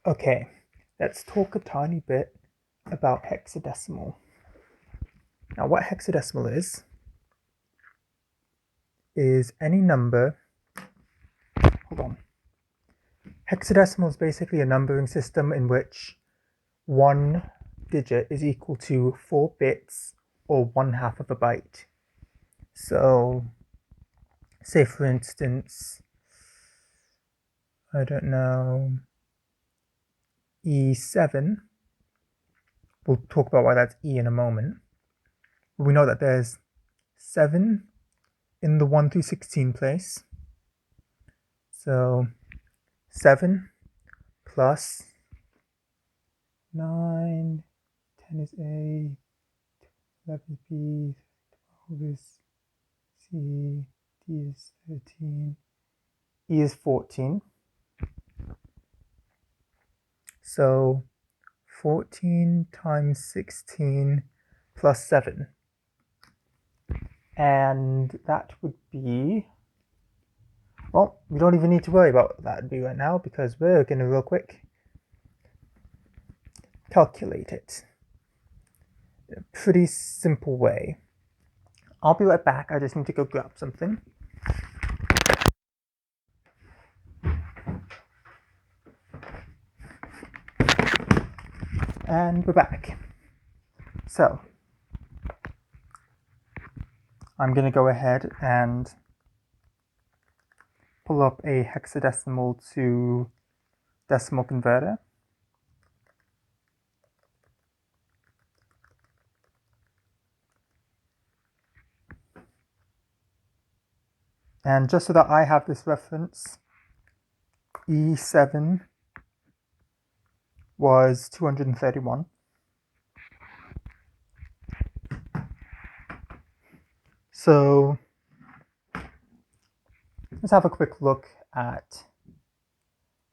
Okay, let's talk a tiny bit about hexadecimal. Now, what hexadecimal is any number. Hold on. Hexadecimal is basically a numbering system in which one digit is equal to 4 bits or 1/2 of a byte. So, say for instance, I don't know, E7. We'll talk about why that's E in a moment. But we know that there's 7 in the 1 through 16 place. So 7 plus 9, 10 is A, 11 is B, 12 is C, D is 13, E is 14. So 14 times 16 plus 7. And that would be, well, we don't even need to worry about what that would be right now because we're going to real quick calculate it in a pretty simple way. I'll be right back. I just need to go grab something. And we're back. So I'm going to go ahead and pull up a hexadecimal to decimal converter. And just so that I have this reference, E7 was 231. So let's have a quick look at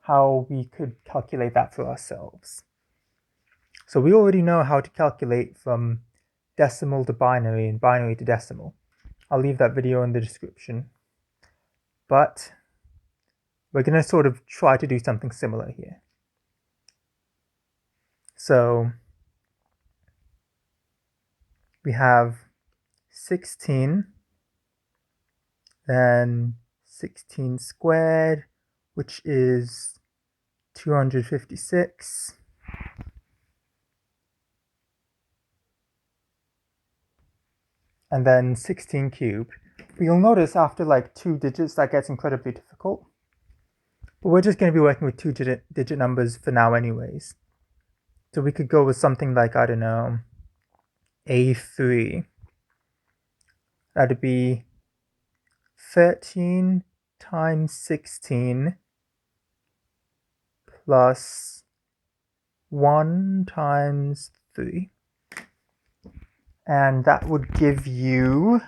how we could calculate that for ourselves. So we already know how to calculate from decimal to binary and binary to decimal. I'll leave that video in the description. But we're going to sort of try to do something similar here. So we have 16, then 16 squared, which is 256. And then 16 cubed. But you'll notice after like 2 digits that gets incredibly difficult. But we're just going to be working with 2-digit numbers for now anyways. So we could go with something like, I don't know, A3. That'd be 13 times 16 plus 1 times 3. And that would give you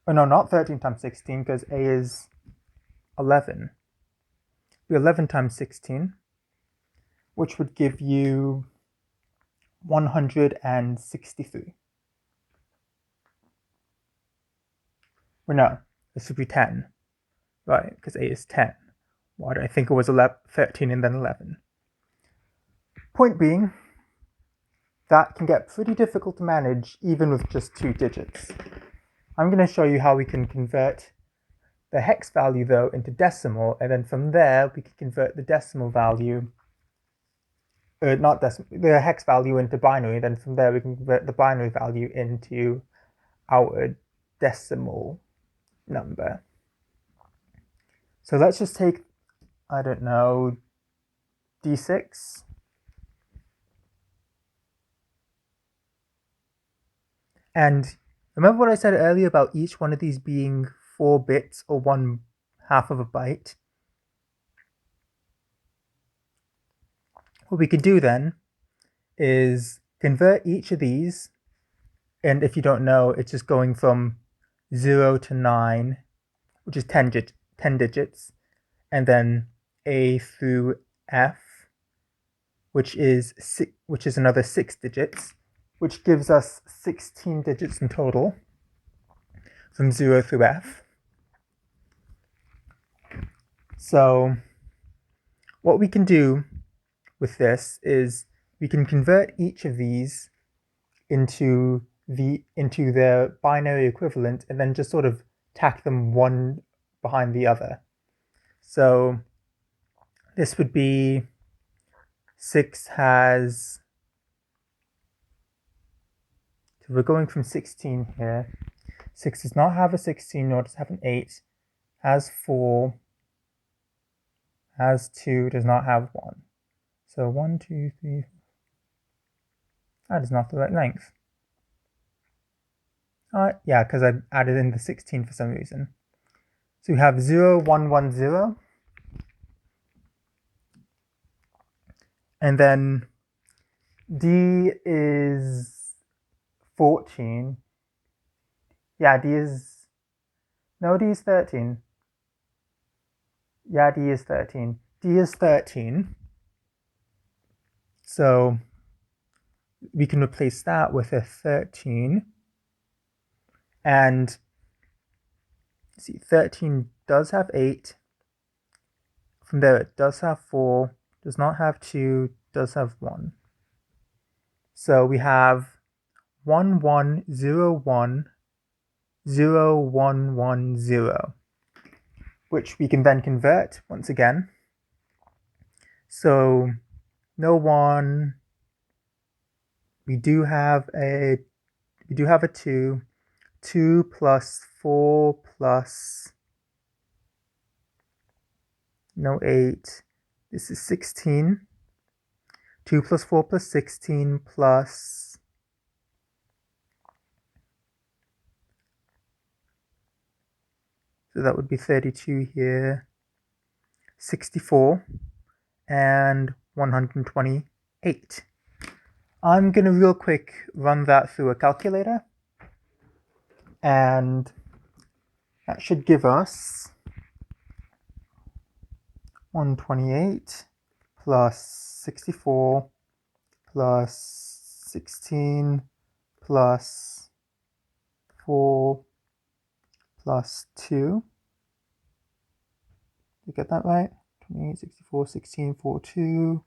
oh no, not 13 times 16 because A is 11. It'd be 11 times 16, which would give you 163. Well, no, this would be 10, right? Because A is 10. Why do I think it was 13 and then 11? Point being, that can get pretty difficult to manage even with just 2 digits. I'm going to show you how we can convert the hex value though into decimal, and then from there we can convert the decimal value, the hex value into binary, then from there we can convert the binary value into our decimal number. So let's just take, I don't know, D6. And remember what I said earlier about each one of these being 4 bits or 1/2 of a byte? What we could do then is convert each of these, and if you don't know, it's just going from 0 to 9, which is 10 digits, and then A through F, which is another 6 digits, which gives us 16 digits in total from 0 through F. So what we can do with this is we can convert each of these into their binary equivalent and then just sort of tack them one behind the other. So this would be 6 has, so we're going from 16 here. 6 does not have a 16, nor does it have an 8, has 4, has 2, does not have 1. So 1, 2, 3, that is not the right length. Yeah, because I added in the 16 for some reason. So we have 0, 1, 1, 0. And then D is 14. Yeah, D is 13. Yeah, D is 13. D is 13. So we can replace that with a 13. And see, 13 does have 8. From there, it does have 4, does not have 2, does have 1. So we have 1, 1, 0, 1, 0, 1, 1, 0, which we can then convert once again. So no 1, we do have a 2, 2 plus 4 plus no 8, this is 16, 2 plus 4 plus 16 plus, so that would be 32 here, 64, and 128. I'm going to real quick run that through a calculator, and that should give us 128 plus 64 plus 16 plus 4 plus 2. Did you get that right? 28, 64, 16, 4, 2.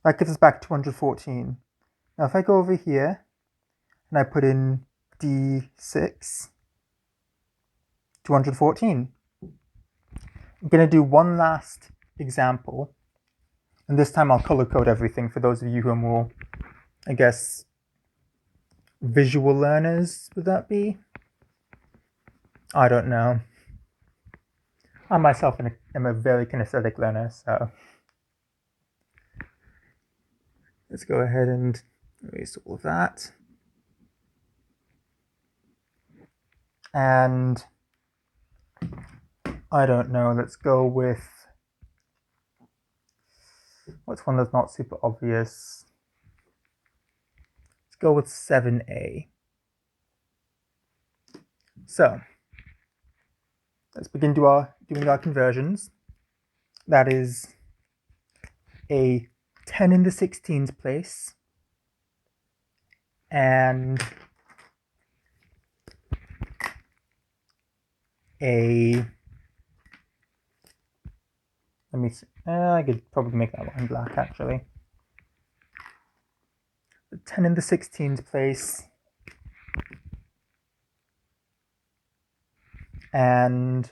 That gives us back 214. Now if I go over here and I put in D6, 214. I'm going to do one last example, and this time I'll color code everything for those of you who are more, I guess, visual learners, would that be? I don't know. I myself am a very kinesthetic learner, so let's go ahead and erase all of that. And I don't know, let's go with, what's one that's not super obvious? Let's go with 7A. So let's begin doing our conversions. That is a 10 in the 16th place and a, let me see, I could probably make that line black actually. The 10 in the 16th place and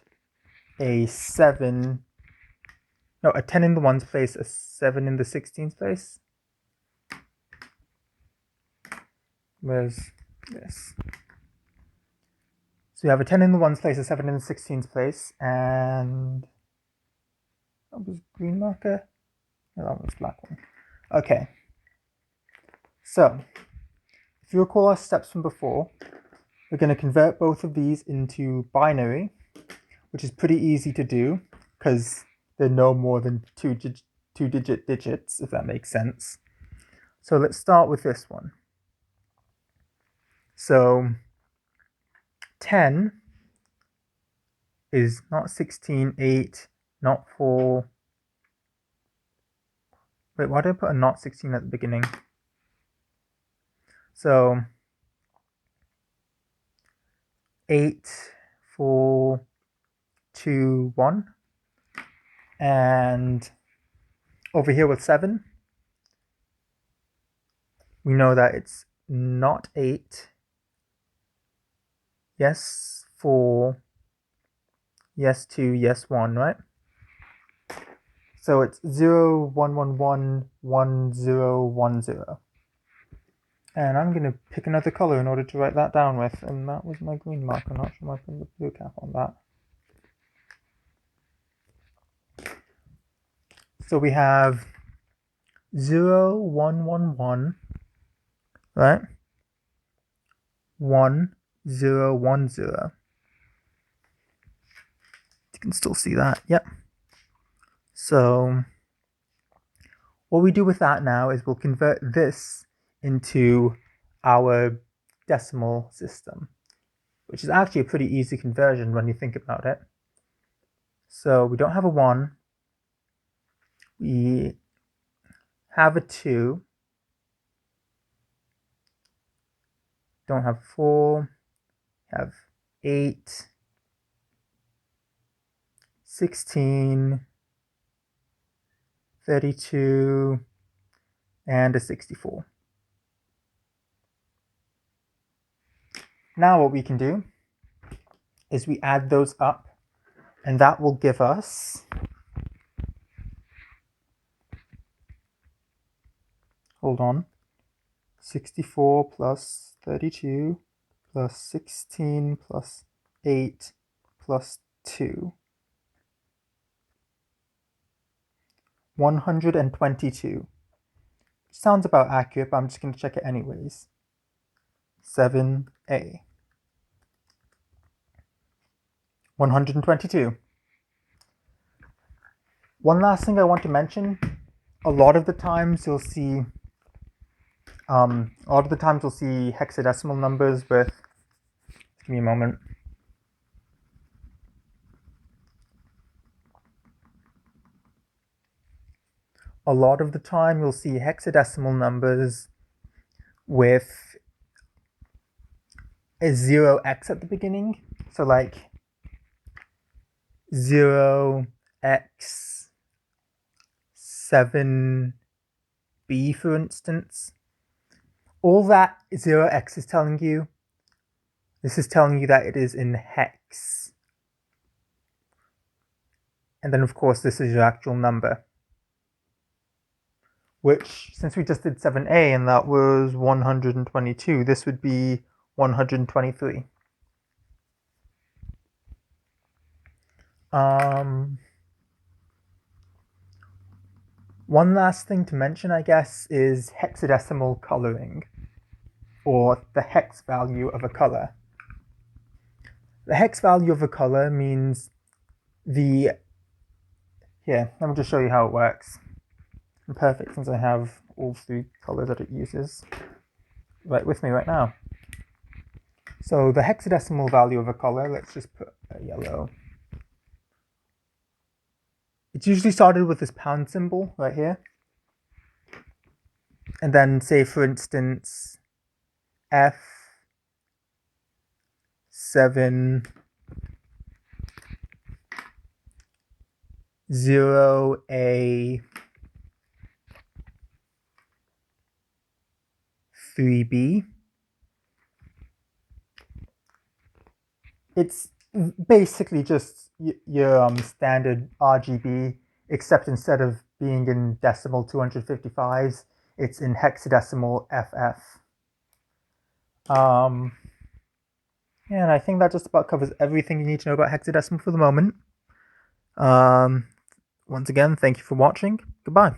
a 7, no, a 10 in the 1's place, a 7 in the 16th place. Where's this? So we have a 10 in the 1's place, a 7 in the 16th place, and that was green marker? No, that was black one. Okay. So, if you recall our steps from before, we're going to convert both of these into binary, which is pretty easy to do because they're no more than two-digit digits, if that makes sense. So let's start with this one. So 10 is not 16, 8, not for... Wait, why did I put a not 16 at the beginning? So 8, 4, 2, 1. And over here with 7, we know that it's not 8. Yes, 4. Yes, 2. Yes, 1, right? So it's 0, 1, 1, 1, 1, 0, 1, 0. And I'm going to pick another color in order to write that down with. And that was my green marker. I'm not sure I put the blue cap on that. So we have 0, 1, 1, 1, right? 1, 0, 1, 0. You can still see that. Yep. So what we do with that now is we'll convert this into our decimal system, which is actually a pretty easy conversion when you think about it. So we don't have a 1. We have a 2. Don't have 4. Have 8. 16. 32. And a 64. Now what we can do is we add those up, and that will give us, hold on, 64 plus 32 plus 16 plus 8 plus 2. 122. Sounds about accurate, but I'm just going to check it anyways. 7A. 122. One last thing I want to mention, a lot of the times you'll see hexadecimal numbers with, give me a moment. A lot of the time you'll see hexadecimal numbers with a 0x at the beginning. So like 0x 7b, for instance. All that 0x is telling you, this is telling you that it is in hex. And then of course this is your actual number, which, since we just did 7a and that was 122, this would be 123. One last thing to mention, I guess, is hexadecimal coloring, or the hex value of a color. The hex value of a color means here, let me just show you how it works. Perfect, since I have all 3 colors that it uses right with me right now. So the hexadecimal value of a color, let's just put a yellow. It's usually started with this pound symbol right here. And then say, for instance, F7 0A 3B. It's basically just your standard RGB, except instead of being in decimal 255s, it's in hexadecimal FF. And I think that just about covers everything you need to know about hexadecimal for the moment. Once again, thank you for watching. Goodbye.